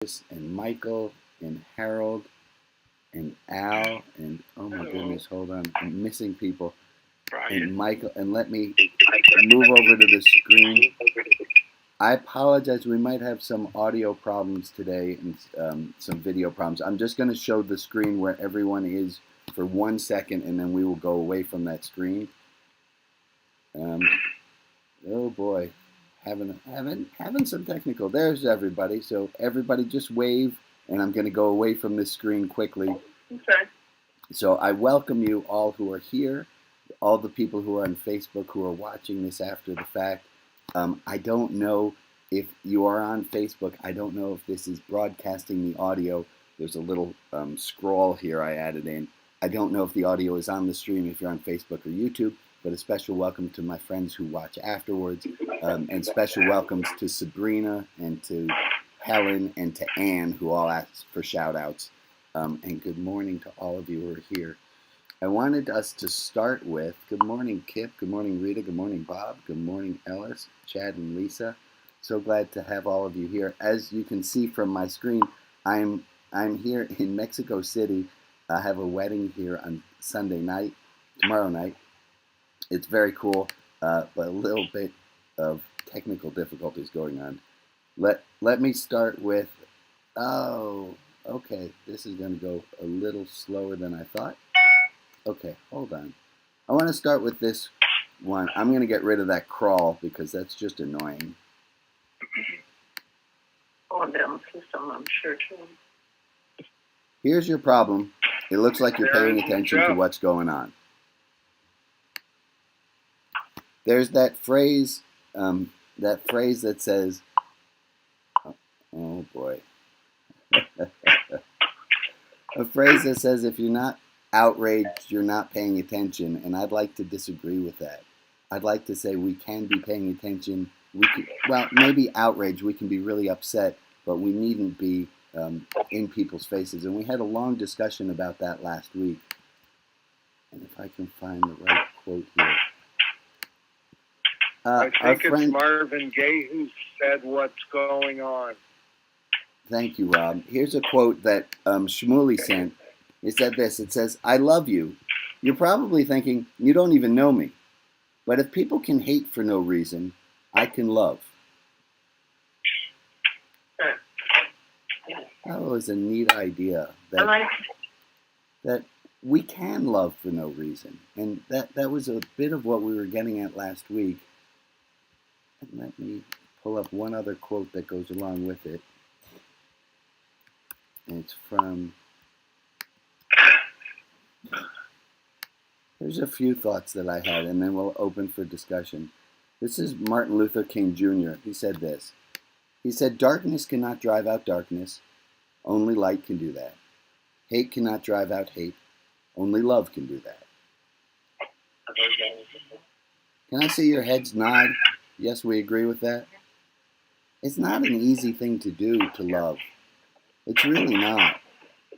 and Michael and Harold and Al and oh my goodness, hold on, I'm missing people. And Michael, and let me move over to the screen. I apologize. We might have some audio problems today and some video problems. I'm just going to show the screen where everyone is for 1 second, and then we will go away from that screen. Oh boy, having some technical. There's everybody. So everybody just wave, and I'm going to go away from this screen quickly. Okay. So I welcome you all who are here, all the people who are on Facebook who are watching this after the fact. I don't know if you are on Facebook. I don't know if this is broadcasting the audio. There's a little scroll here I added in. I don't know if the audio is on the stream if you're on Facebook or YouTube, but a special welcome to my friends who watch afterwards, and special welcomes to Sabrina and to Helen and to Anne, who all asked for shout outs. And good morning to all of you who are here. I wanted us to start with good morning, Kip. Good morning, Rita. Good morning, Bob. Good morning, Ellis, Chad, and Lisa. So glad to have all of you here. As you can see from my screen, I'm here in Mexico City. I have a wedding here on Sunday night, tomorrow night. It's very cool, but a little bit of technical difficulties going on. Let me start with, oh, okay, this is going to go a little slower than I thought. Okay, hold on. I want to start with this one. I'm going to get rid of that crawl because that's just annoying. On down the system, I'm sure too. Here's your problem. It looks like you're paying attention to what's going on. There's that phrase that says, oh boy. A phrase that says if you're not outraged, you're not paying attention, and I'd like to disagree with that. I'd like to say we can be paying attention. Well, maybe outraged. We can be really upset, but we needn't be in people's faces. And we had a long discussion about that last week. And if I can find the right quote here. I think it's Marvin Gaye who said what's going on. Thank you, Rob. Here's a quote that Shmuley sent. It said this. It says, I love you. You're probably thinking, you don't even know me. But if people can hate for no reason, I can love. That was a neat idea. That we can love for no reason. And that was a bit of what we were getting at last week. And let me pull up one other quote that goes along with it. And it's from... There's a few thoughts that I had, and then we'll open for discussion. This is Martin Luther King Jr. He said this. He said, darkness cannot drive out darkness. Only light can do that. Hate cannot drive out hate. Only love can do that. Can I see your heads nod? Yes, we agree with that. It's not an easy thing to do, to love. It's really not.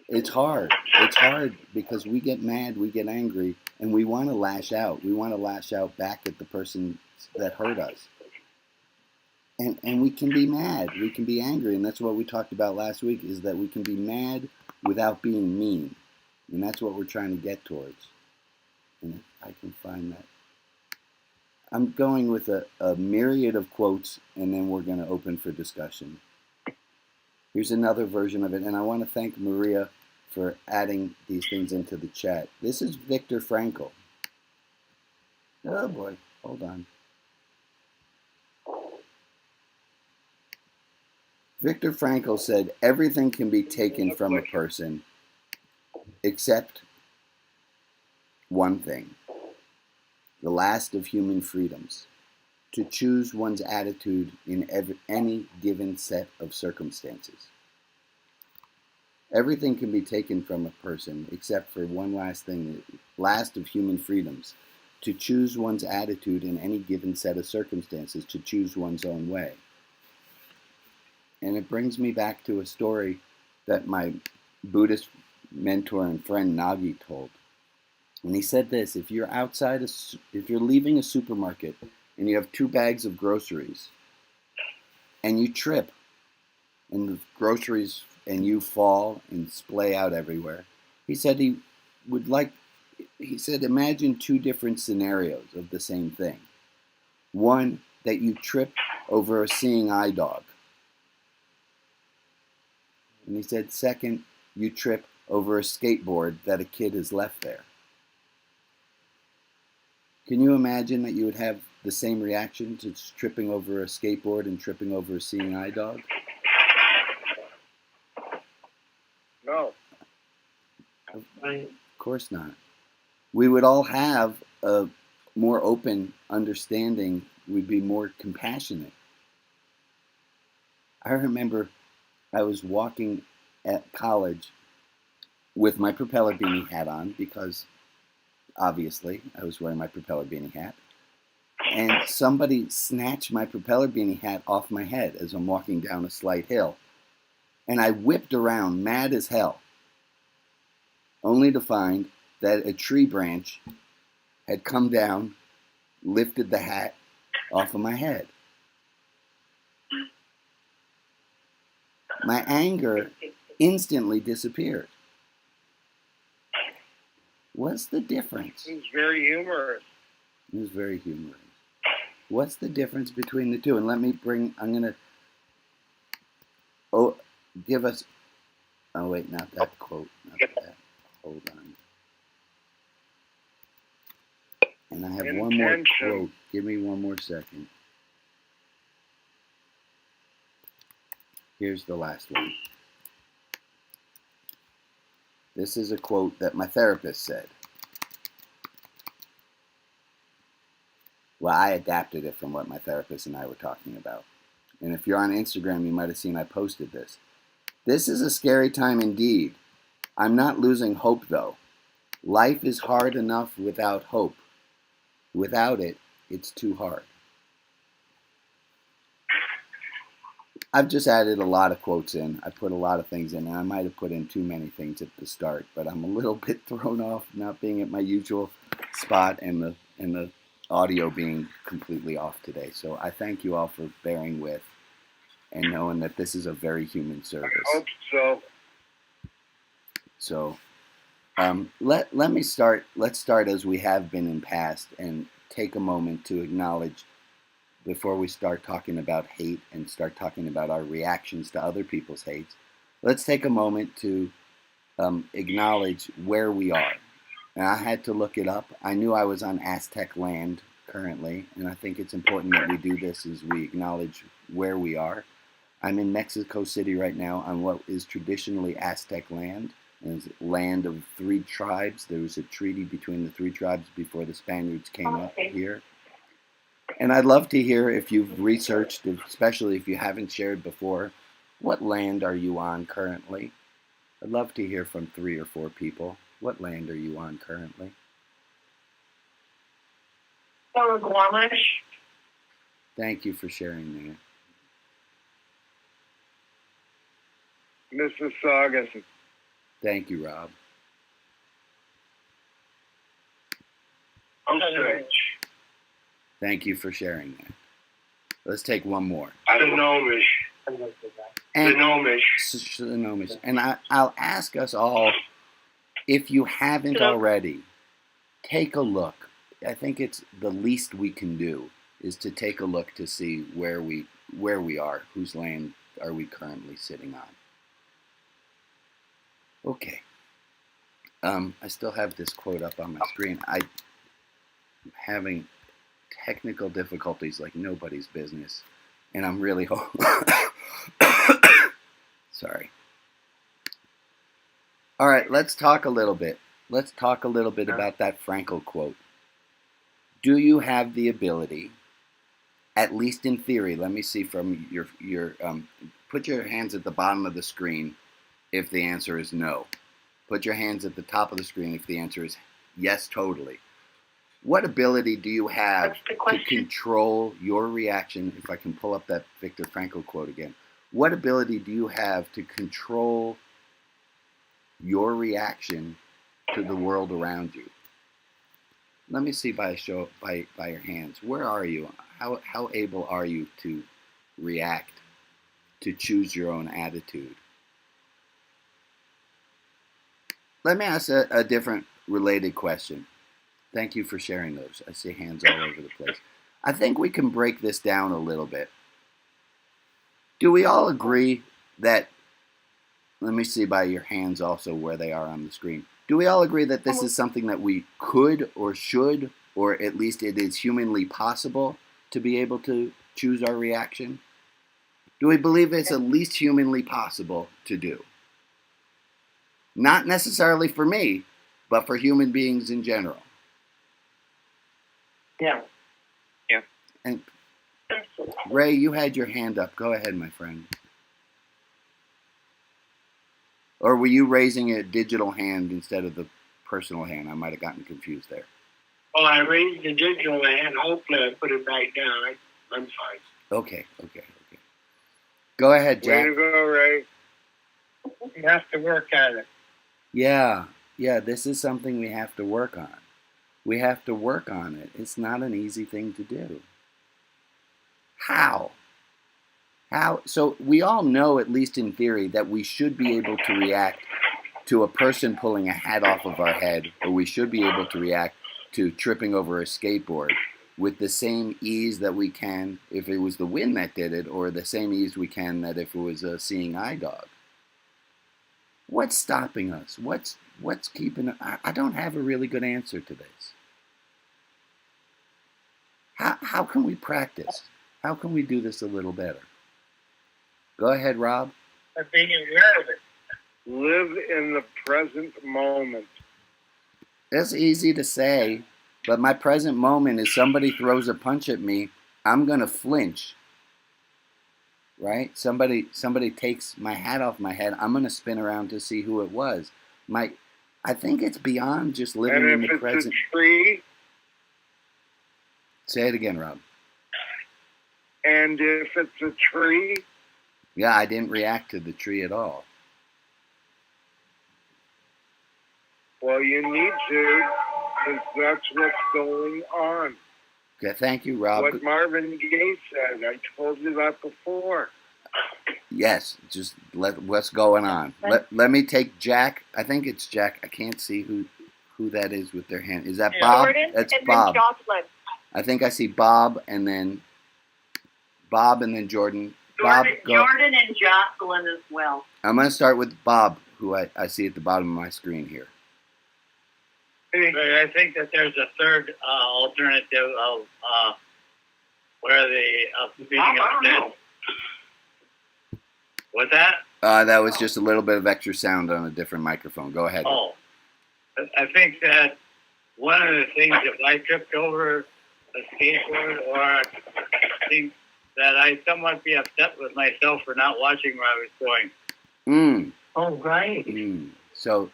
It's hard. It's hard because we get mad, we get angry, and we want to lash out. We want to lash out back at the person that hurt us. And we can be mad. We can be angry. And that's what we talked about last week, is that we can be mad without being mean. And that's what we're trying to get towards. And if I can find that. I'm going with a myriad of quotes, and then we're going to open for discussion. Here's another version of it. And I want to thank Maria for adding these things into the chat. This is Viktor Frankl. Oh boy, hold on. Viktor Frankl said, everything can be taken from a person except one thing, the last of human freedoms, to choose one's attitude in any given set of circumstances. Everything can be taken from a person except for one last thing, the last of human freedoms, to choose one's attitude in any given set of circumstances, to choose one's own way. And it brings me back to a story that my Buddhist mentor and friend Nagi told. And he said this, if you're leaving a supermarket and you have 2 bags of groceries and you trip and the groceries and you fall and splay out everywhere. He said he said, imagine two different scenarios of the same thing. One, that you trip over a seeing eye dog. And he said, second, you trip over a skateboard that a kid has left there. Can you imagine that you would have the same reaction to tripping over a skateboard and tripping over a seeing eye dog? No. Of course not. We would all have a more open understanding. We'd be more compassionate. I remember I was walking at college with my propeller beanie hat on because obviously I was wearing my propeller beanie hat. And somebody snatched my propeller beanie hat off my head as I'm walking down a slight hill. And I whipped around mad as hell, only to find that a tree branch had come down, lifted the hat off of my head. My anger instantly disappeared. What's the difference? It was very humorous. It was very humorous. What's the difference between the two? And I'm going to give us, oh wait, not that quote, not that. Hold on. And I have one more quote. Give me one more second. Here's the last one. This is a quote that my therapist said. Well, I adapted it from what my therapist and I were talking about. And if you're on Instagram, you might have seen I posted this. This is a scary time indeed. I'm not losing hope, though. Life is hard enough without hope. Without it, it's too hard. I've just added a lot of quotes in. I put a lot of things in, and I might have put in too many things at the start, but I'm a little bit thrown off not being at my usual spot and the audio being completely off today. So I thank you all for bearing with and knowing that this is a very human service. I hope so. So let's start as we have been in past and take a moment to acknowledge, before we start talking about hate and start talking about our reactions to other people's hates, let's take a moment to acknowledge where we are. And I had to look it up. I knew I was on Aztec land currently, and I think it's important that we do this as we acknowledge where we are. I'm in Mexico City right now on what is traditionally Aztec land. It's land of 3 tribes. There was a treaty between the 3 tribes before the Spaniards came up here. And I'd love to hear, if you've researched, especially if you haven't shared before, what land are you on currently? I'd love to hear from 3 or 4 people. What land are you on currently? Squamish. Thank you for sharing that. Mississauga. Thank you, Rob. Osage. Thank you for sharing that. Let's take one more. Snohomish. Snohomish. And I'll ask us all, if you haven't already, take a look. I think it's the least we can do is to take a look to see where we are, whose land are we currently sitting on. Okay. I still have this quote up on my screen. I'm having technical difficulties like nobody's business, and I'm really sorry. All right, let's talk a little bit. Let's talk a little bit about that Frankl quote. Do you have the ability, at least in theory? Let me see from your put your hands at the bottom of the screen if the answer is no. Put your hands at the top of the screen if the answer is yes, totally. What ability do you have to control your reaction? If I can pull up that Viktor Frankl quote again. What ability do you have to control your reaction to the world around you? Let me see by a show by your hands. Where are you? How able are you to react to choose your own attitude. Let me ask a different related question. Thank you for sharing those. I see hands all over the place. I think we can break this down a little bit. Do we all agree that, let me see by your hands also where they are on the screen. Do we all agree that this is something that we could or should, or at least it is humanly possible to be able to choose our reaction? Do we believe it's at least humanly possible to do? Not necessarily for me, but for human beings in general. Yeah. And Ray, you had your hand up. Go ahead, my friend. Or were you raising a digital hand instead of the personal hand? I might have gotten confused there. Well, I raised the digital hand. Hopefully I put it back down. I'm fine. Okay. Go ahead, Jack. Way to go, Ray. You have to work at it. Yeah, this is something we have to work on. We have to work on it. It's not an easy thing to do. How? So we all know, at least in theory, that we should be able to react to a person pulling a hat off of our head, or we should be able to react to tripping over a skateboard with the same ease that we can if it was the wind that did it, or the same ease we can that if it was a seeing eye dog. What's stopping us? What's keeping? I don't have a really good answer to this. How can we practice? How can we do this a little better? Go ahead, Rob. By being aware of it. Live in the present moment. It's easy to say, but my present moment is somebody throws a punch at me, I'm gonna flinch. Right? Somebody takes my hat off my head, I'm gonna spin around to see who it was. I think it's beyond just living in the present. And if it's a tree. Say it again, Rob. And if it's a tree. Yeah, I didn't react to the tree at all. Well, you need to, because that's what's going on. Okay, thank you, Rob. What Marvin Gaye said, I told you that before. Yes, just what's going on. Let me take Jack. I think it's Jack. I can't see who that is with their hand. Is that Bob? Jordan, That's and Bob. then Jocelyn. I think I see Bob and then Jordan. Bob, go. Jordan and Jocelyn as well. I'm going to start with Bob, who I see at the bottom of my screen here. I think that there's a third alternative of where the speaking of dead. What's that? That was just a little bit of extra sound on a different microphone. Go ahead. Oh, I think that one of the things, if I tripped over a skateboard, or I think that I somewhat be upset with myself for not watching where I was going. Oh, right. So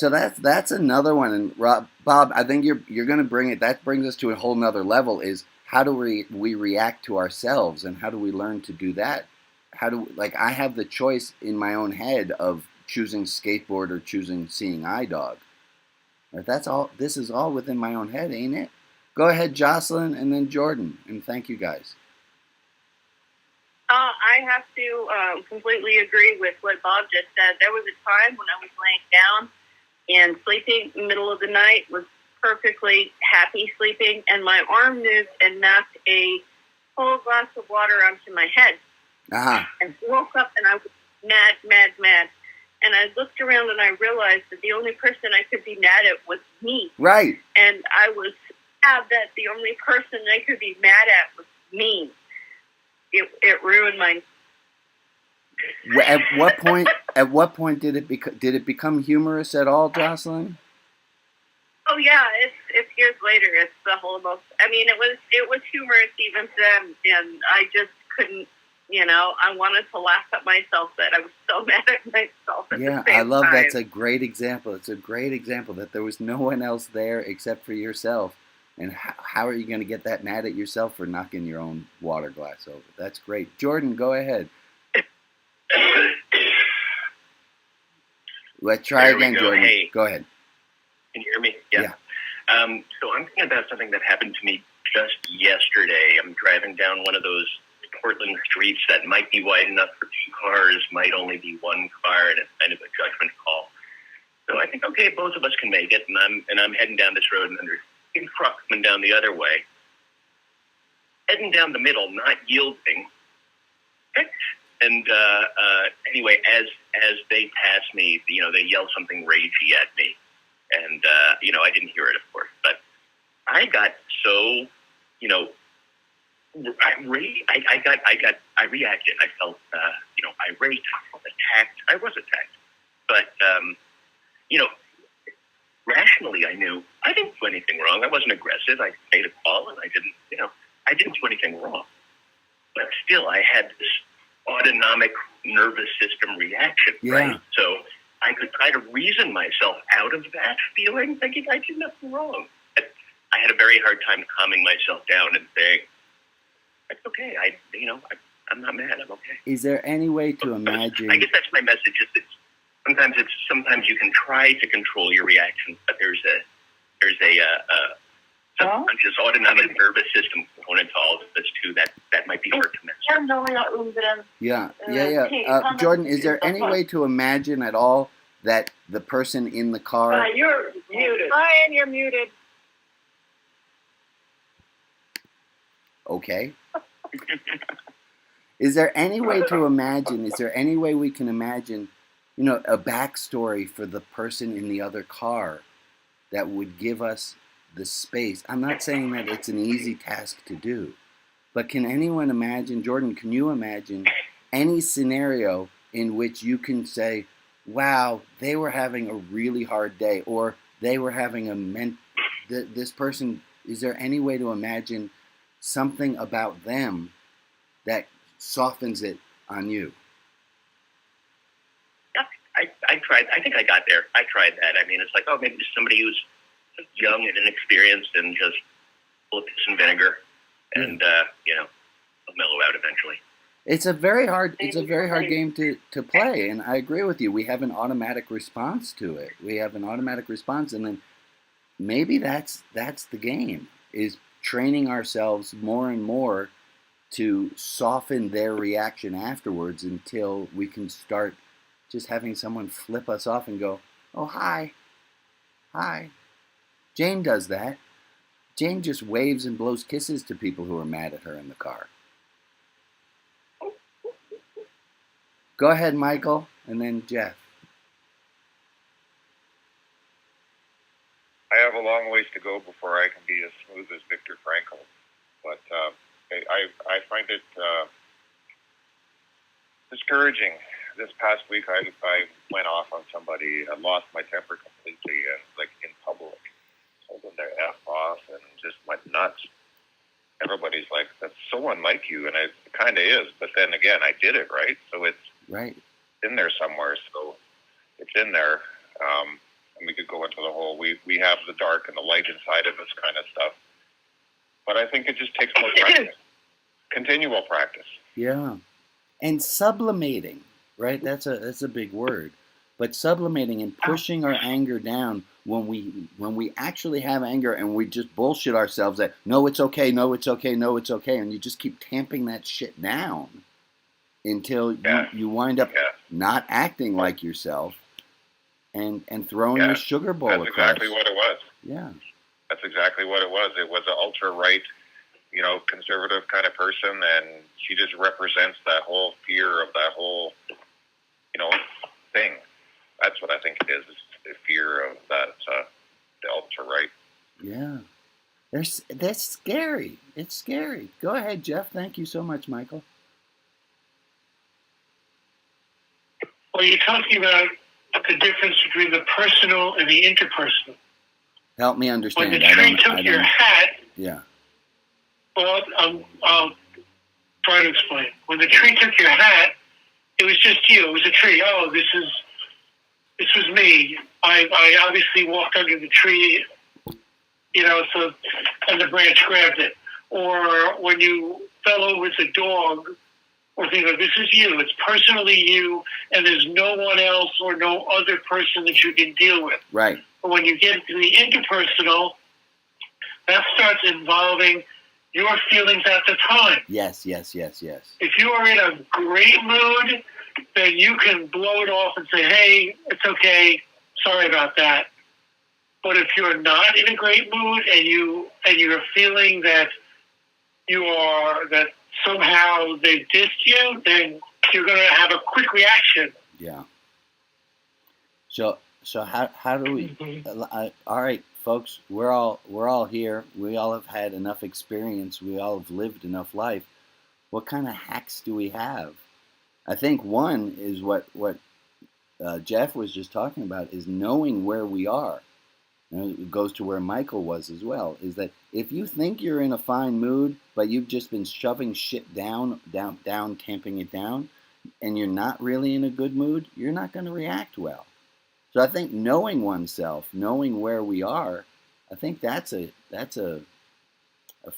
that's another one. And Bob, I think you're going to bring it. That brings us to a whole nother level. Is how do we react to ourselves, and how do we learn to do that? I have the choice in my own head of choosing skateboard or choosing seeing eye dog. Right, that's all. This is all within my own head, ain't it? Go ahead, Jocelyn, and then Jordan, and thank you guys. I have to completely agree with what Bob just said. There was a time when I was laying down and sleeping in the middle of the night, was perfectly happy sleeping, and my arm moved and knocked a whole glass of water onto my head. And woke up and I was mad. And I looked around and I realized that the only person I could be mad at was me. Right. And I was sad that the only person I could be mad at was me. It ruined my. At what point did it become humorous at all, Jocelyn? Oh yeah, it's years later. It's the whole most. I mean, it was humorous even then, and I just couldn't. I wanted to laugh at myself that I was so mad at myself at the same time. I love that's a great example. It's a great example that there was no one else there except for yourself. And how are you going to get that mad at yourself for knocking your own water glass over? That's great. Jordan, go ahead. Let's try again, Jordan. Hey. Go ahead. Can you hear me? Yeah. So I'm thinking about something that happened to me just yesterday. I'm driving down one of those Portland streets that might be wide enough for two cars, might only be one car, and it's kind of a judgment call. So I think, okay, both of us can make it, and I'm heading down this road, and then there's a big truck coming down the other way, heading down the middle, not yielding. And anyway, as they pass me, they yell something ragey at me, and I didn't hear it, of course, but I got so, I reacted. I felt, irate, attacked. I was attacked, but rationally, I knew I didn't do anything wrong. I wasn't aggressive. I made a call, and I didn't do anything wrong. But still, I had this autonomic nervous system reaction, right? So I could try to reason myself out of that feeling, thinking I did nothing wrong. But I had a very hard time calming myself down and saying, "It's okay. I'm not mad. I'm okay." Is there any way to imagine? I guess that's my message. Is that sometimes you can try to control your reaction, but there's a subconscious autonomic nervous system component to all of this too that might be hard to miss. Yeah. Jordan, is there any way to imagine at all that the person in the car? You're muted. Ryan, you're muted. Okay. Is there any way to imagine? Is there any way we can imagine, a backstory for the person in the other car that would give us the space? I'm not saying that it's an easy task to do, but can anyone imagine, Jordan, can you imagine any scenario in which you can say, wow, they were having a really hard day, or they were having this person, is there any way to imagine something about them that softens it on you? I tried. I think I got there. I tried that. I mean, it's like, maybe just somebody who's young and inexperienced and just full of piss and vinegar, and they'll mellow out eventually. It's a very hard game to play, and I agree with you. We have an automatic response to it. We have an automatic response, and then maybe that's the game, is training ourselves more and more to soften their reaction afterwards until we can start just having someone flip us off and go, oh, hi. Jane does that. Jane just waves and blows kisses to people who are mad at her in the car. Go ahead, Michael, and then Jeff. I have a long ways to go before I can be as smooth as Viktor Frankl, but I find it discouraging. This past week, I went off on somebody. I lost my temper completely, and in public, told them to F off, and just went nuts. Everybody's like, "That's so unlike you," and it kind of is. But then again, I did it, right? So it's in there somewhere. So it's in there, and we could go into the whole. We have the dark and the light inside of us kind of stuff. But I think it just takes more practice, continual practice. Yeah, and sublimating. Right, that's a big word, but sublimating and pushing our anger down when we actually have anger and we just bullshit ourselves that no, it's okay, no, it's okay, no, it's okay, and you just keep tamping that shit down until you wind up not acting like yourself and throwing your sugar bowl across. That's exactly what it was. Yeah, that's exactly what it was. It was an ultra right, conservative kind of person, and she just represents that whole fear of that whole, thing. That's what I think it is the fear of that, the ultra right. Yeah. That's scary. It's scary. Go ahead, Jeff. Thank you so much, Michael. Well, you're talking about the difference between the personal and the interpersonal. Help me understand. When the tree took your hat... Yeah. Well, I'll try to explain. When the tree took your hat, it was just you. It was a tree. Oh, this was me. I obviously walked under the tree, so, and the branch grabbed it. Or when you fell over the dog, or things like, this is you. It's personally you, and there's no one else or no other person that you can deal with. Right. But when you get to the interpersonal, that starts involving your feelings at the time. Yes. If you are in a great mood, then you can blow it off and say, hey, it's okay, sorry about that. But if you're not in a great mood and you're feeling that that somehow they've dissed you, then you're going to have a quick reaction. Yeah. So how do we? All right, folks, we're all here. We all have had enough experience. We all have lived enough life. What kind of hacks do we have? I think one is what Jeff was just talking about, is knowing where we are. It goes to where Michael was as well, is that if you think you're in a fine mood, but you've just been shoving shit down, tamping it down, and you're not really in a good mood, you're not going to react well. So I think knowing oneself, knowing where we are, I think that's a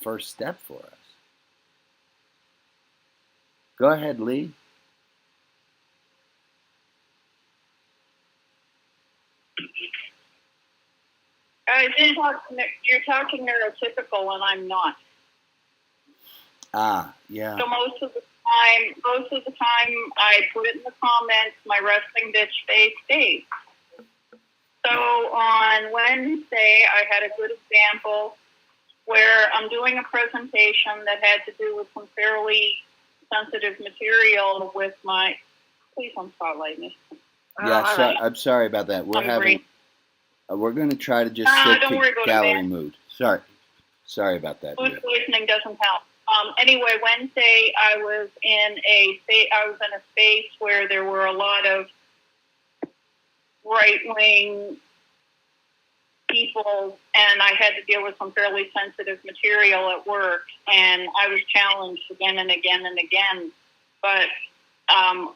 first step for us. Go ahead, Lee. I think you're talking neurotypical, and I'm not. Yeah. So most of the time, I put it in the comments. My wrestling bitch face stays. So on Wednesday, I had a good example where I'm doing a presentation that had to do with some fairly sensitive material with my. Please don't spotlight me. Yeah, so, I'm sorry about that. We're going to try to just sit to gallery mood. Sorry about that. Who's listening doesn't help. Anyway, Wednesday I was in a space where there were a lot of right-wing people, and I had to deal with some fairly sensitive material at work, and I was challenged again and again and again. But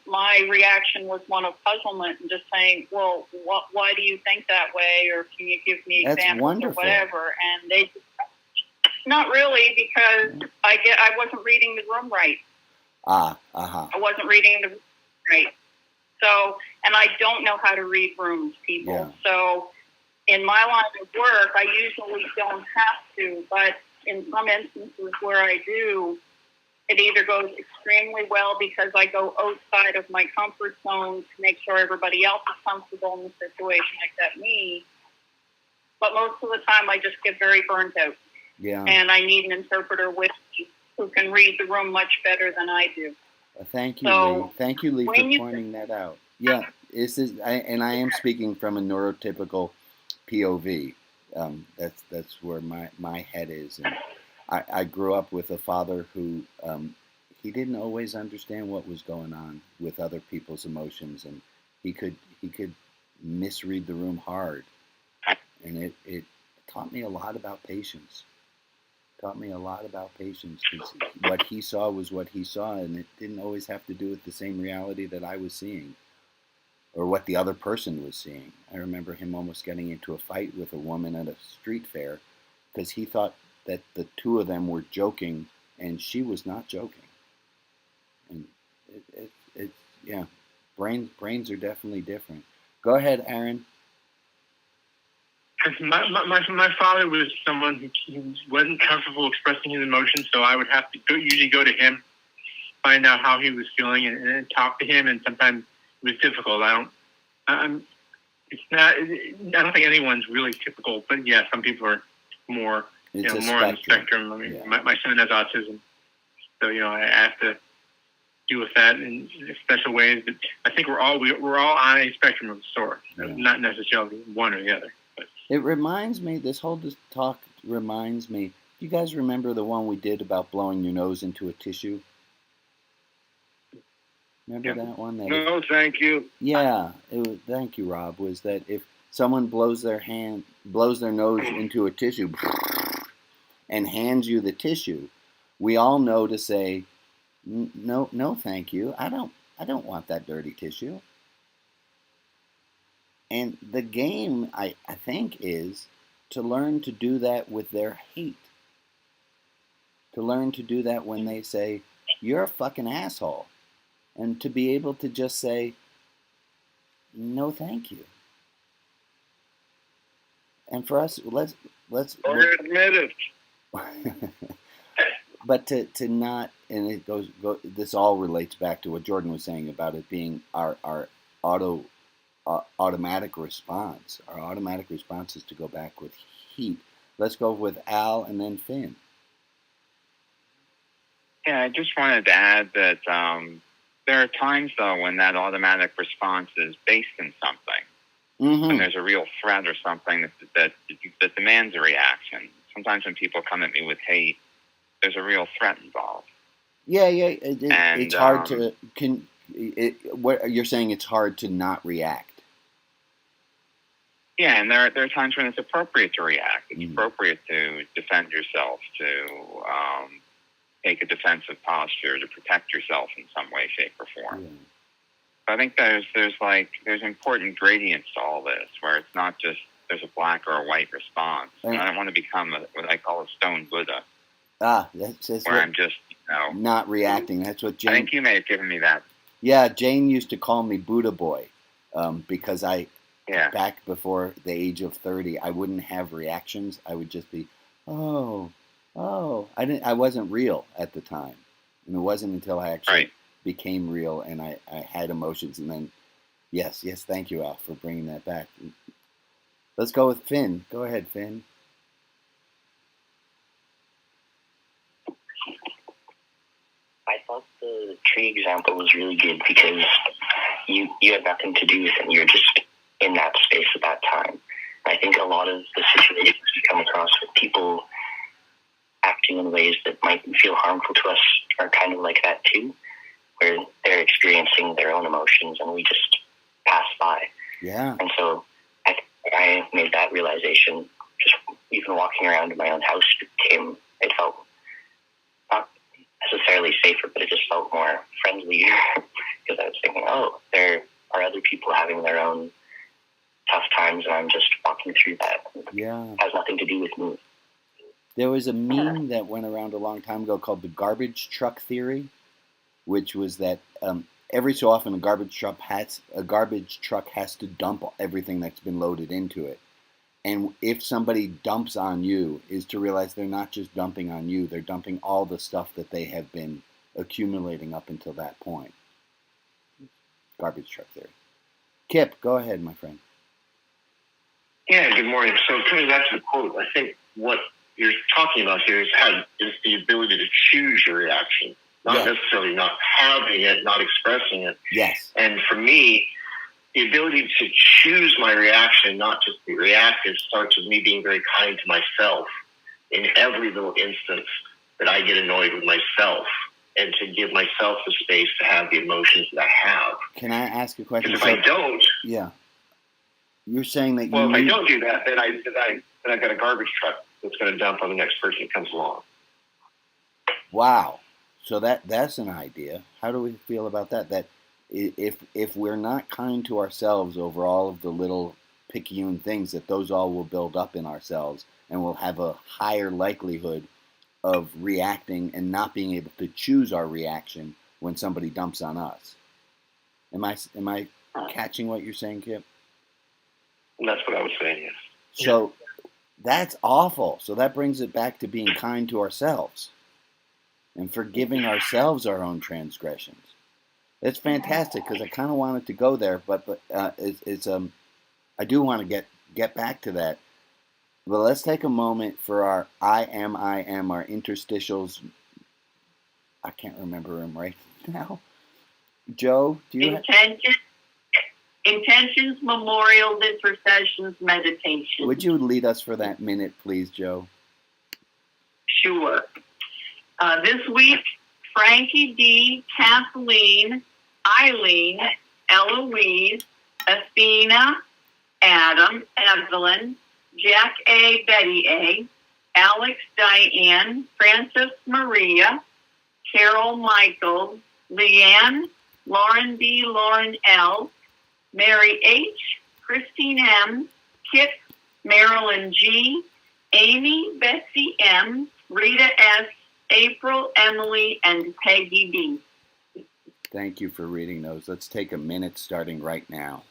my reaction was one of puzzlement and just saying, well, why do you think that way? Or can you give me examples or whatever? And they just, not really, because I wasn't reading the room right. I wasn't reading the room right. So, and I don't know how to read rooms, people. Yeah. So in my line of work, I usually don't have to, but in some instances where I do, it either goes extremely well because I go outside of my comfort zone to make sure everybody else is comfortable in the situation except me. But most of the time, I just get very burnt out. Yeah. And I need an interpreter with me who can read the room much better than I do. Thank you, Lee. Thank you, Lee, for pointing that out. Yeah, and I am speaking from a neurotypical POV. That's where my head is. And I grew up with a father who he didn't always understand what was going on with other people's emotions, and he could misread the room hard, and it taught me a lot about patience. Taught me a lot about patience, because what he saw was what he saw, and it didn't always have to do with the same reality that I was seeing or what the other person was seeing. I remember him almost getting into a fight with a woman at a street fair because he thought that the two of them were joking, and she was not joking. And yeah, brains are definitely different. Go ahead, Aaron. My father was someone who wasn't comfortable expressing his emotions, so I would have to usually go to him, find out how he was feeling, and talk to him. And sometimes it was difficult. I don't think anyone's really typical, but yeah, some people are more, more on the spectrum. I mean, yeah. My son has autism, so I have to deal with that in special ways. But I think we're all on a spectrum of sorts, not necessarily one or the other. It reminds me, this whole talk reminds me, you guys remember the one we did about blowing your nose into a tissue? Remember that one? No, thank you. Yeah, thank you, Rob, was that if someone blows their nose into a tissue and hands you the tissue, we all know to say, no, thank you. I don't want that dirty tissue. And the game, I think, is to learn to do that with their hate. To learn to do that when they say, you're a fucking asshole. And to be able to just say, no, thank you. And for us, let's or admit it. but to not, and it this all relates back to what Jordan was saying about it being our automatic response. Our automatic response is to go back with heat. Let's go with Al and then Finn. Yeah, I just wanted to add that there are times, though, when that automatic response is based in something. Mm-hmm. When there's a real threat or something that demands a reaction. Sometimes when people come at me with hate, there's a real threat involved. Yeah. It's hard to what you're saying. It's hard to not react. Yeah, and there are times when it's appropriate to react. It's appropriate to defend yourself, to take a defensive posture, to protect yourself in some way, shape, or form. Yeah. I think there's important gradients to all this, where it's not just there's a black or a white response. And I don't want to become what I call a stone Buddha. That's where I'm just not reacting. That's what Jane. I think you may have given me that. Yeah, Jane used to call me Buddha boy, because back before the age of 30, I wouldn't have reactions. I would just be, oh. I wasn't real at the time, and it wasn't until I actually became real and I had emotions. And then, yes, thank you, Al, for bringing that back. Let's go with Finn. Go ahead, Finn. I thought the tree example was really good because you had nothing to do with it. You're just in that space at that time. I think a lot of the situations we come across with people acting in ways that might feel harmful to us are kind of like that too, where they're experiencing their own emotions and we just pass by. Yeah. And so I made that realization just even walking around in my own house. It felt not necessarily safer, but it just felt more friendly because I was thinking, there are other people having their own tough times and I'm just walking through that. Yeah. It has nothing to do with me. There was a meme that went around a long time ago called the garbage truck theory, which was that every so often a garbage truck has to dump everything that's been loaded into it. And if somebody dumps on you, is to realize they're not just dumping on you, they're dumping all the stuff that they have been accumulating up until that point. Garbage truck theory. Kip, go ahead, my friend. Yeah, good morning. So coming back to the quote, I think what you're talking about here is the ability to choose your reaction, not necessarily not having it, not expressing it. Yes. And for me, the ability to choose my reaction, not just be reactive, starts with me being very kind to myself in every little instance that I get annoyed with myself, and to give myself the space to have the emotions that I have. Can I ask a question? Because if I don't... Yeah. You're saying that if I don't do that, then I've got a garbage truck that's going to dump on the next person that comes along. Wow. So that's an idea. How do we feel about that? That if we're not kind to ourselves over all of the little picayune things, that those all will build up in ourselves and we'll have a higher likelihood of reacting and not being able to choose our reaction when somebody dumps on us. Am I catching what you're saying, Kip? That's what I was saying, yes. So that's awful. So that brings it back to being kind to ourselves and forgiving ourselves our own transgressions. It's fantastic because I kind of wanted to go there, but I do want to get back to that. But let's take a moment for our I am, our interstitials. I can't remember them right now. Joe, do you Intentions, memorials, intercessions, meditation. Would you lead us for that minute, please, Joe? Sure. This week, Frankie D., Kathleen, Eileen, Eloise, Athena, Adam, Evelyn, Jack A., Betty A., Alex, Diane, Francis, Maria, Carol, Michael, Leanne, Lauren B., Lauren L., Mary H., Christine M., Kip, Marilyn G., Amy, Betsy M., Rita S., April, Emily, and Peggy B. Thank you for reading those. Let's take a minute starting right now.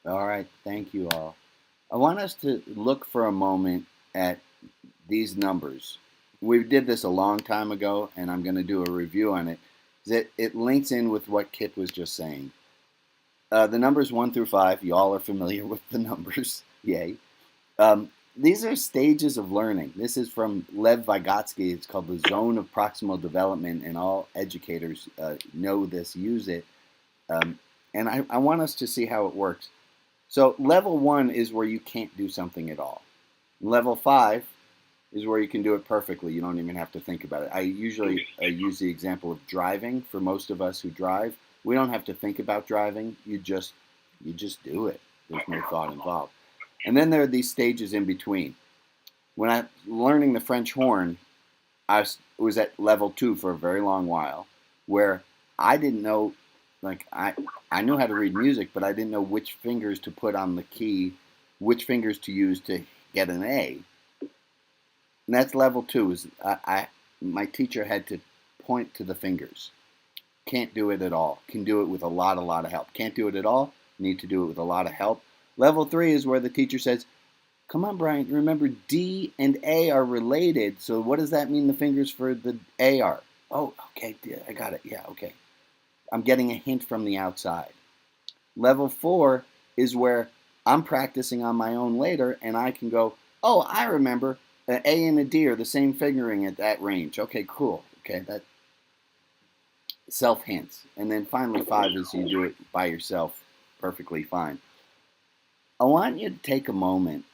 All right, thank you all. I want us to look for a moment at these numbers. We did this a long time ago, and I'm going to do a review on it. It links in with what Kit was just saying. The numbers 1 through 5, you all are familiar with the numbers. Yay. These are stages of learning. This is from Lev Vygotsky. It's called the zone of proximal development, and all educators know this, use it. And I want us to see how it works. So level 1 is where you can't do something at all. Level 5 is where you can do it perfectly. You don't even have to think about it. I usually use the example of driving. For most of us who drive, we don't have to think about driving. You just do it. There's no thought involved. And then there are these stages in between. When I was learning the French horn, I was at level 2 for a very long while, where I didn't know, like I knew how to read music, but I didn't know which fingers to put on the key, which fingers to use to get an A. And that's level 2. My teacher had to point to the fingers. Can't do it at all. Can do it with a lot of help. Can't do it at all. Need to do it with a lot of help. Level 3 is where the teacher says, come on, Brian, remember D and A are related. So what does that mean the fingers for the A are? Oh, okay, I got it. Yeah, okay. I'm getting a hint from the outside. Level 4 is where I'm practicing on my own later, and I can go, oh, I remember. An A and a D are the same fingering at that range. Okay, cool. Okay, that self-hints. And then finally 5 is you do it by yourself perfectly fine. I want you to take a moment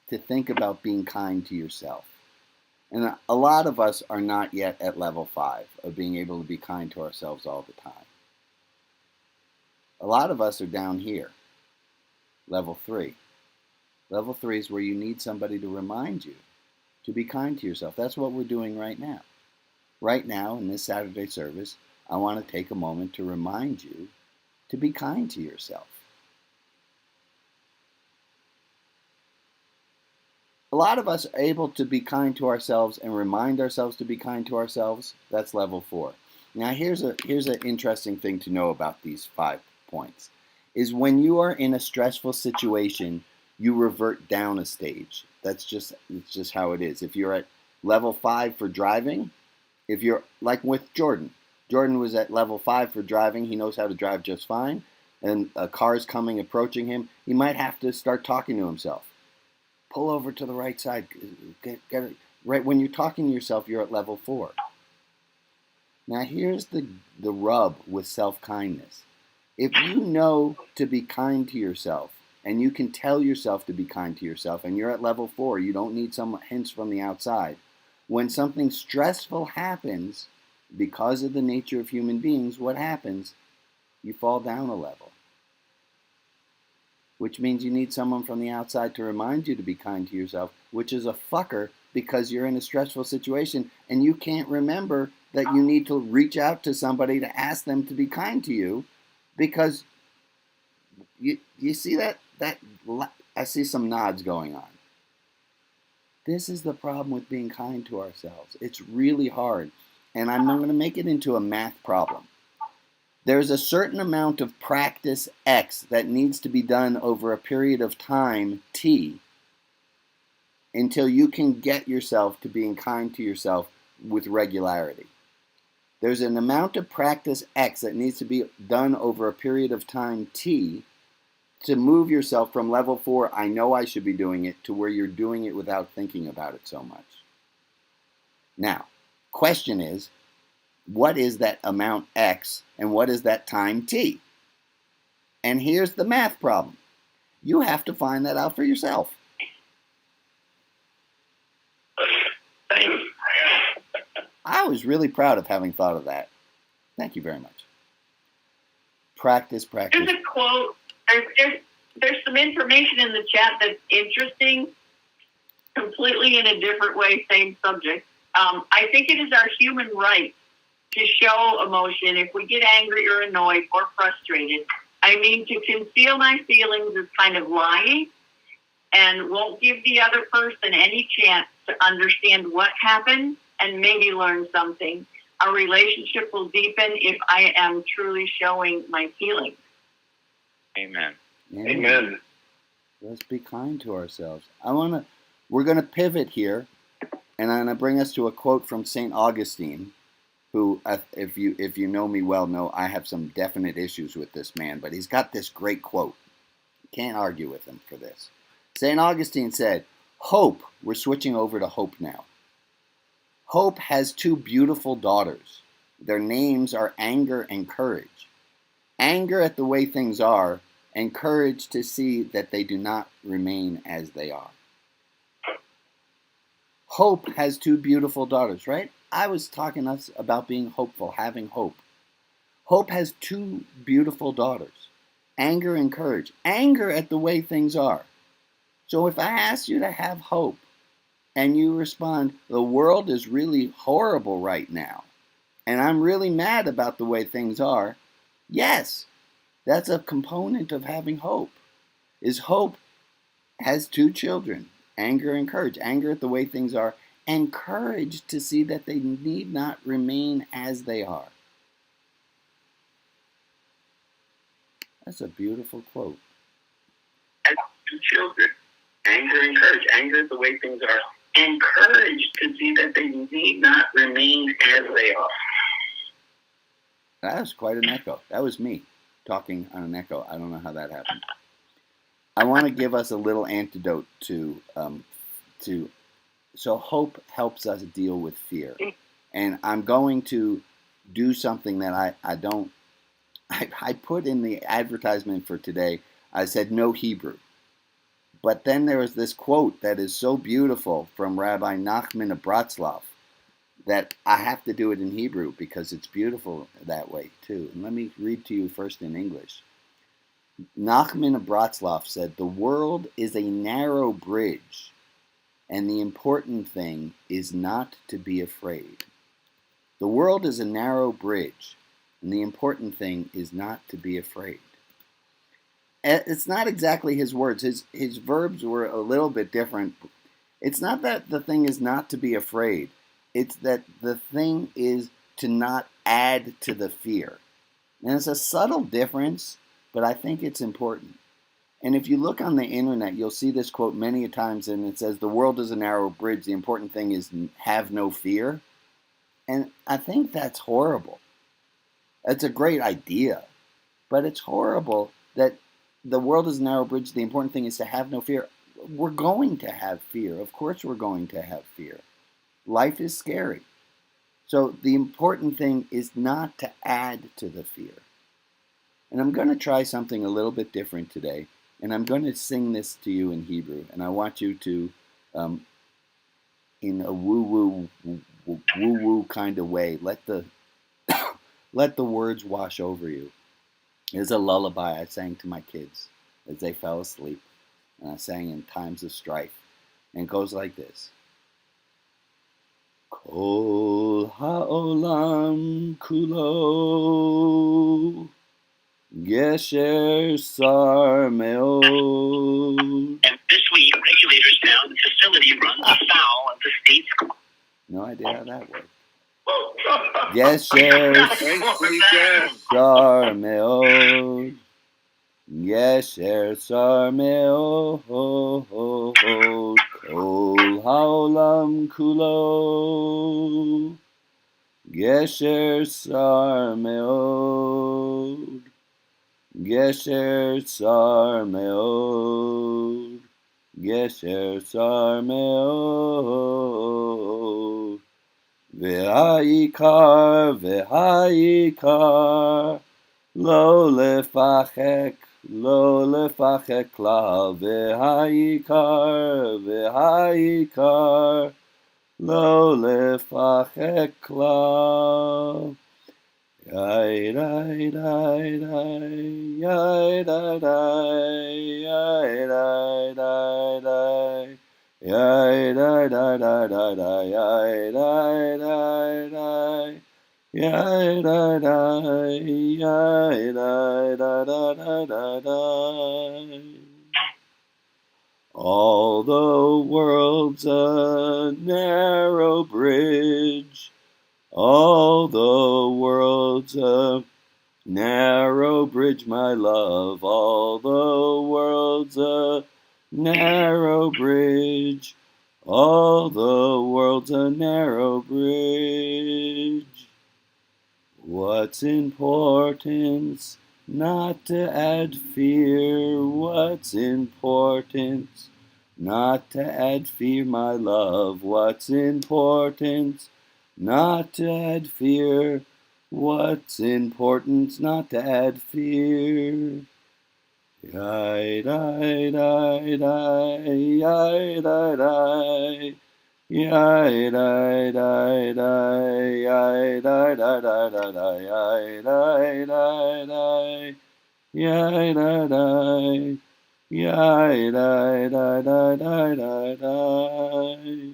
to think about being kind to yourself. And a lot of us are not yet at level 5 of being able to be kind to ourselves all the time. A lot of us are down here, level 3. Level 3 is where you need somebody to remind you to be kind to yourself. That's what we're doing right now. Right now, in this Saturday service, I want to take a moment to remind you to be kind to yourself. A lot of us are able to be kind to ourselves and remind ourselves to be kind to ourselves. That's level 4. Now, here's an interesting thing to know about these 5 points. Is when you are in a stressful situation, you revert down a stage. It's just how it is. If you're at level 5 for driving, if you're like with Jordan was at level 5 for driving. He knows how to drive just fine. And a car's coming, approaching him. He might have to start talking to himself. Pull over to the right side. Get it. Right when you're talking to yourself, you're at level 4. Now here's the rub with self-kindness. If you know to be kind to yourself, and you can tell yourself to be kind to yourself, and you're at level 4, you don't need some hints from the outside. When something stressful happens, because of the nature of human beings, what happens? You fall down a level. Which means you need someone from the outside to remind you to be kind to yourself, which is a fucker because you're in a stressful situation and you can't remember that you need to reach out to somebody to ask them to be kind to you, because you see that I see some nods going on. This is the problem with being kind to ourselves. It's really hard. And I'm going to make it into a math problem. There's a certain amount of practice X that needs to be done over a period of time T until you can get yourself to being kind to yourself with regularity. There's an amount of practice X that needs to be done over a period of time T to move yourself from level 4, I know I should be doing it, to where you're doing it without thinking about it so much. Now, question is, what is that amount X and what is that time T? And here's the math problem. You have to find that out for yourself. I was really proud of having thought of that. Thank you very much. Practice. There's a quote. There's some information in the chat that's interesting, completely in a different way, same subject. I think it is our human right to show emotion if we get angry or annoyed or frustrated. I mean, to conceal my feelings is kind of lying and won't give the other person any chance to understand what happened and maybe learn something. Our relationship will deepen if I am truly showing my feelings. Amen. Amen. Let's be kind to ourselves. We're going to pivot here, and I'm going to bring us to a quote from St. Augustine, who, if you know me well, know I have some definite issues with this man, but he's got this great quote. Can't argue with him for this. St. Augustine said, "Hope," we're switching over to hope now. "Hope has two beautiful daughters. Their names are anger and courage. Anger at the way things are, and courage to see that they do not remain as they are." Hope has two beautiful daughters, right? I was talking us about being hopeful, having hope. Hope has two beautiful daughters, anger and courage. Anger at the way things are. So if I ask you to have hope, and you respond, "The world is really horrible right now, and I'm really mad about the way things are," yes, that's a component of having hope. Is hope has two children, anger and courage. Anger at the way things are, and courage to see that they need not remain as they are. That's a beautiful quote. As two children, anger and courage. Anger at the way things are, and courage to see that they need not remain as they are. That was quite an echo. That was me talking on an echo. I don't know how that happened. I want to give us a little antidote so hope helps us deal with fear. And I'm going to do something that I put in the advertisement for today. I said no Hebrew. But then there was this quote that is so beautiful from Rabbi Nachman of Bratslav that I have to do it in Hebrew because it's beautiful that way too. And let me read to you first in English. Nachman of Bratslav said, "The world is a narrow bridge, and the important thing is not to be afraid." The world is a narrow bridge, and the important thing is not to be afraid. It's not exactly his words. His verbs were a little bit different. It's not that the thing is not to be afraid. It's that the thing is to not add to the fear. And it's a subtle difference, but I think it's important. And if you look on the internet, you'll see this quote many times, and it says, "The world is a narrow bridge. The important thing is have no fear." And I think that's horrible. That's a great idea, but it's horrible that the world is a narrow bridge. The important thing is to have no fear. We're going to have fear. Of course we're going to have fear. Life is scary. So the important thing is not to add to the fear. And I'm going to try something a little bit different today. And I'm going to sing this to you in Hebrew. And I want you to, in a woo-woo kind of way, let the words wash over you. It's a lullaby I sang to my kids as they fell asleep. And I sang in times of strife. And it goes like this. Kol ha'olam kulo Gesher sar me'od. And this week, regulators found the facility runs afoul of the state school. No idea how that works. Gesher sar me'od. Gesher sar me'od. Kol ha'olam kulo Gesher sar me'od. Gesher sar me'od. Gesher sar me'od. Ve'ha'ikar lo lefachek klal. Ve'ha'ikar lo lefachek klal. Yai dai dai dai, yai dai dai, yai dai dai dai, yai dai dai dai dai dai, yai dai dai dai, yai dai dai, yai dai dai dai dai dai. All the world's a narrow bridge. All the world's a narrow bridge, my love. All the world's a narrow bridge. All the world's a narrow bridge. What's importance? Not to add fear. What's importance? Not to add fear, my love. What's importance? Not to add fear. What's importance? Not to add fear. Yai, die, die, die, yai, die, die. Yai, die, die, die, yai, die, die, die, die, die, yai, die, die, die, yai, die, die, yai, die, die, die, die, die, die.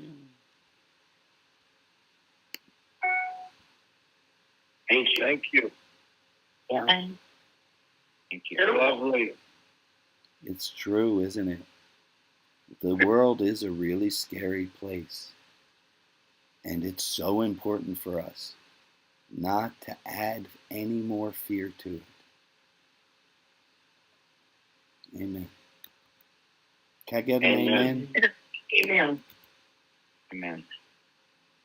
Thank you. Thank you. Yeah. Thank you. Lovely. It's true, isn't it? The world is a really scary place. And it's so important for us not to add any more fear to it. Amen. Can I get an amen? Amen. Amen.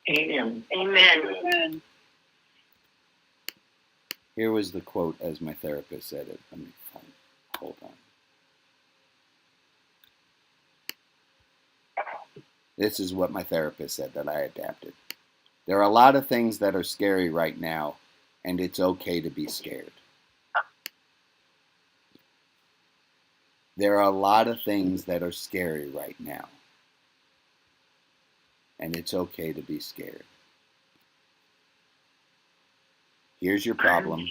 Amen. Amen. Here was the quote as my therapist said it. Let me find. Hold on. This is what my therapist said that I adapted. There are a lot of things that are scary right now, and it's okay to be scared. There are a lot of things that are scary right now, and it's okay to be scared. Here's your problem.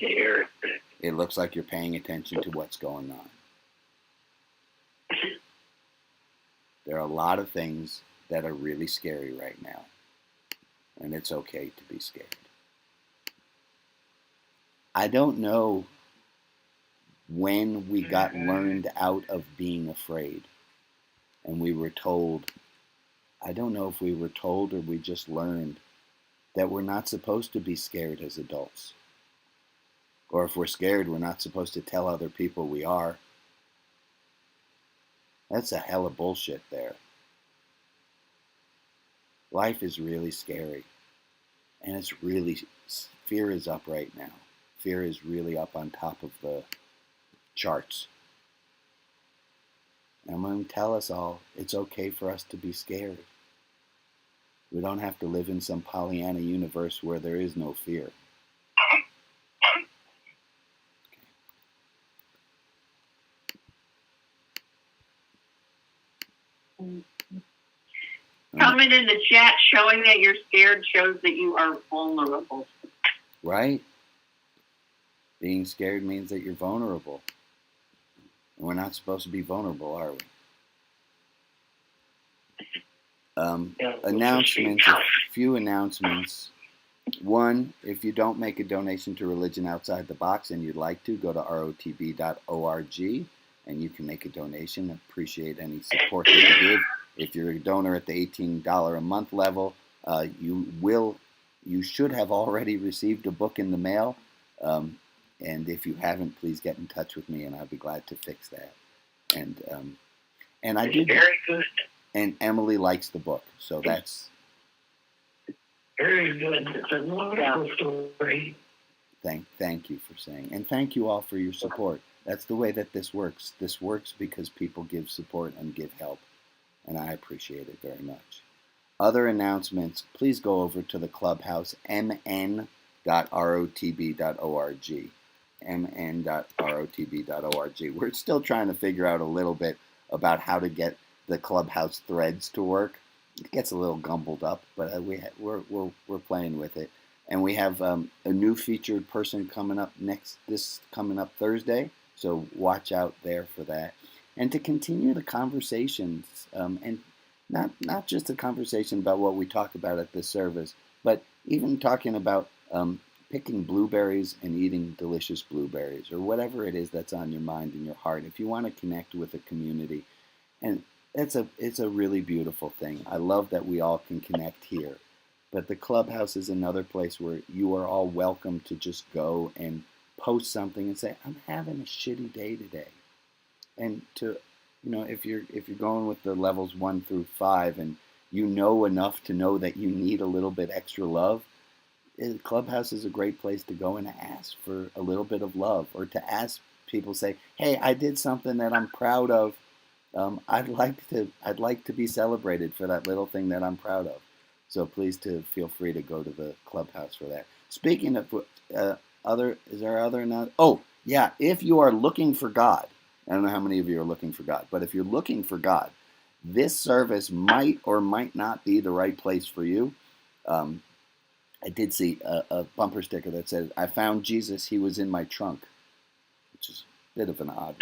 It looks like you're paying attention to what's going on. There are a lot of things that are really scary right now, and it's okay to be scared. I don't know when we got learned out of being afraid and we were told, I don't know if we were told or we just learned that we're not supposed to be scared as adults. Or if we're scared, we're not supposed to tell other people we are. That's a hell of bullshit there. Life is really scary. And it's really, fear is up right now. Fear is really up on top of the charts. And I'm going to tell us all, it's okay for us to be scared. We don't have to live in some Pollyanna universe where there is no fear. Comment in the chat, showing that you're scared shows that you are vulnerable. Right? Being scared means that you're vulnerable. And we're not supposed to be vulnerable, are we? Announcements, a few announcements. One, if you don't make a donation to Religion Outside the Box and you'd like to, go to rotb.org and you can make a donation. Appreciate any support that you give. If you're a donor at the $18 a month level, you should have already received a book in the mail. And if you haven't, please get in touch with me, and I'll be glad to fix that. And I did. Very good. And Emily likes the book, so that's Very good. It's a wonderful story. Thank you for saying, and thank you all for your support. That's the way that this works. This works because people give support and give help, and I appreciate it very much. Other announcements, please go over to the Clubhouse, mn.rotb.org. mn.rotb.org. We're still trying to figure out a little bit about how to get the Clubhouse threads to work. It gets a little gumbled up, but we're playing with it. And we have a new featured person coming up coming up Thursday, so watch out there for that. And to continue the conversations, and not just a conversation about what we talk about at this service, but even talking about picking blueberries and eating delicious blueberries, or whatever it is that's on your mind and your heart. If you want to connect with a community, and it's a really beautiful thing. I love that we all can connect here. But the Clubhouse is another place where you are all welcome to just go and post something and say, I'm having a shitty day today. And to if you're going with the levels 1 through 5, and you know enough to know that you need a little bit extra love, Clubhouse is a great place to go and ask for a little bit of love, or to ask people, say, hey, I did something that I'm proud of. I'd like to be celebrated for that little thing that I'm proud of. So please feel free to go to the Clubhouse for that. Speaking of is there other not? Oh yeah, if you are looking for God, I don't know how many of you are looking for God, but if you're looking for God, this service might or might not be the right place for you. I did see a bumper sticker that said, I found Jesus, he was in my trunk, which is a bit of an odd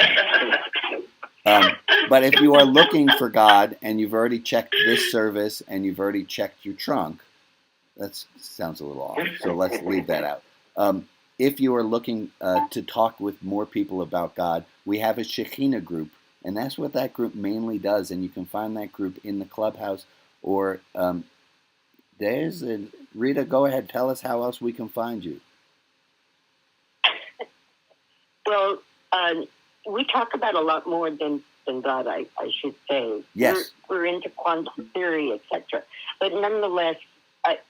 one. But if you are looking for God and you've already checked this service and you've already checked your trunk, that sounds a little off, so let's leave that out. If you are looking to talk with more people about God, we have a Shekhinah group, and that's what that group mainly does, and you can find that group in the Clubhouse, or Rita, go ahead, tell us how else we can find you. Well, we talk about a lot more than God, I should say. Yes. We're into quantum theory, etc. But nonetheless,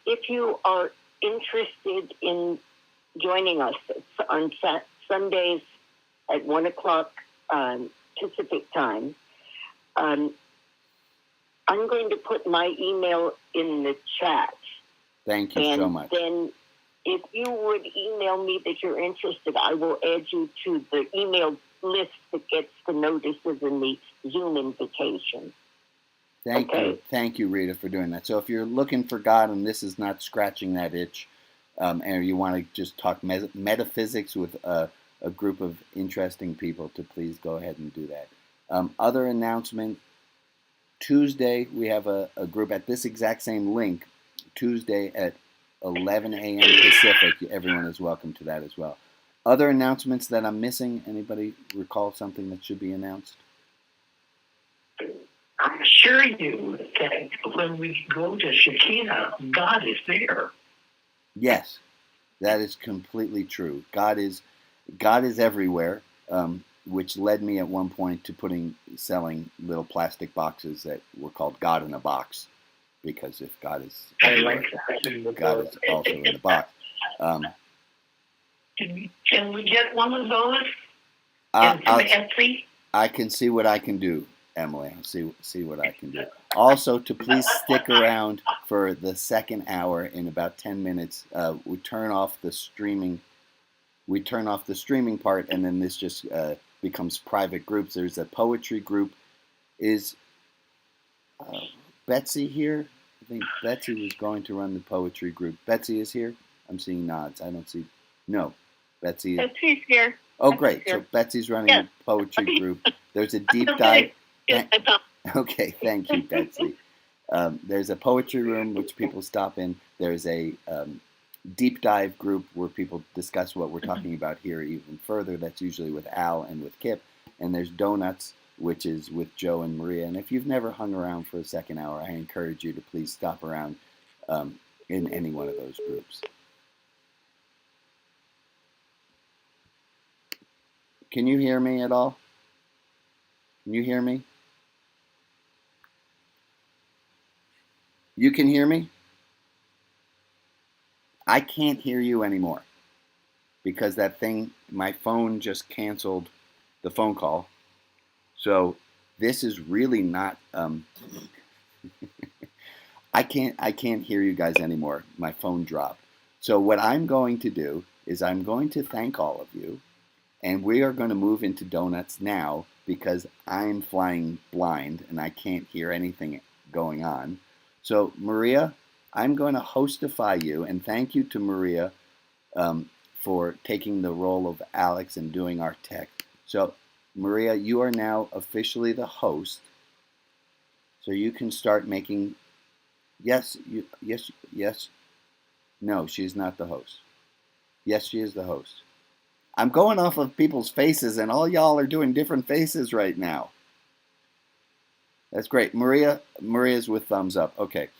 if you are interested in joining us on Sundays at 1 o'clock Pacific time, I'm going to put my email in the chat. Thank you so much. And then if you would email me that you're interested, I will add you to the email list that gets the notices and the Zoom invitation. Thank you, Rita, for doing that. So if you're looking for God and this is not scratching that itch, and you want to just talk metaphysics with a group of interesting people, to please go ahead and do that. Other announcement, Tuesday we have a group at this exact same link, Tuesday at 11 a.m. Pacific. Everyone is welcome to that as well. Other announcements that I'm missing? Anybody recall something that should be announced? I assure you that when we go to Shekinah, God is there. Yes, that is completely true. God is everywhere, which led me at one point to selling little plastic boxes that were called God in a Box, because if God is everywhere, God is also in the box. Can we get one of those? Etsy? I can see what I can do, Emily. I'll see what I can do. Also, to please stick around for the second hour. In about 10 minutes, we turn off the streaming. We turn off the streaming part, and then this just becomes private groups. There's a poetry group. Is Betsy here? I think Betsy was going to run the poetry group. Betsy is here? I'm seeing nods. I don't see... No. Betsy's here. Oh, great. So Betsy's running a poetry group. There's a deep dive. Okay, thank you, Betsy. There's a poetry room, which people stop in. There's a deep dive group where people discuss what we're talking about here even further. That's usually with Al and with Kip. And there's Donuts, which is with Joe and Maria. And if you've never hung around for a second hour, I encourage you to please stop around in any one of those groups. Can you hear me at all? Can you hear me? You can hear me? I can't hear you anymore because that thing, my phone just canceled the phone call. So this is really not, I can't hear you guys anymore. My phone dropped. So what I'm going to do is I'm going to thank all of you. And we are going to move into Donuts now because I'm flying blind and I can't hear anything going on. So Maria, I'm going to hostify you, and thank you to Maria for taking the role of Alex and doing our tech. So Maria, you are now officially the host. So you can start making... Yes. No, she's not the host. Yes, she is the host. I'm going off of people's faces, and all y'all are doing different faces right now. That's great. Maria's with thumbs up. Okay.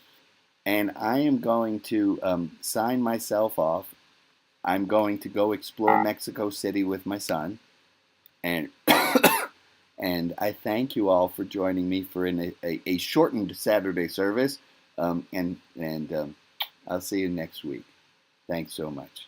And I am going to sign myself off. I'm going to go explore Mexico City with my son. And And I thank you all for joining me for a shortened Saturday service. And I'll see you next week. Thanks so much.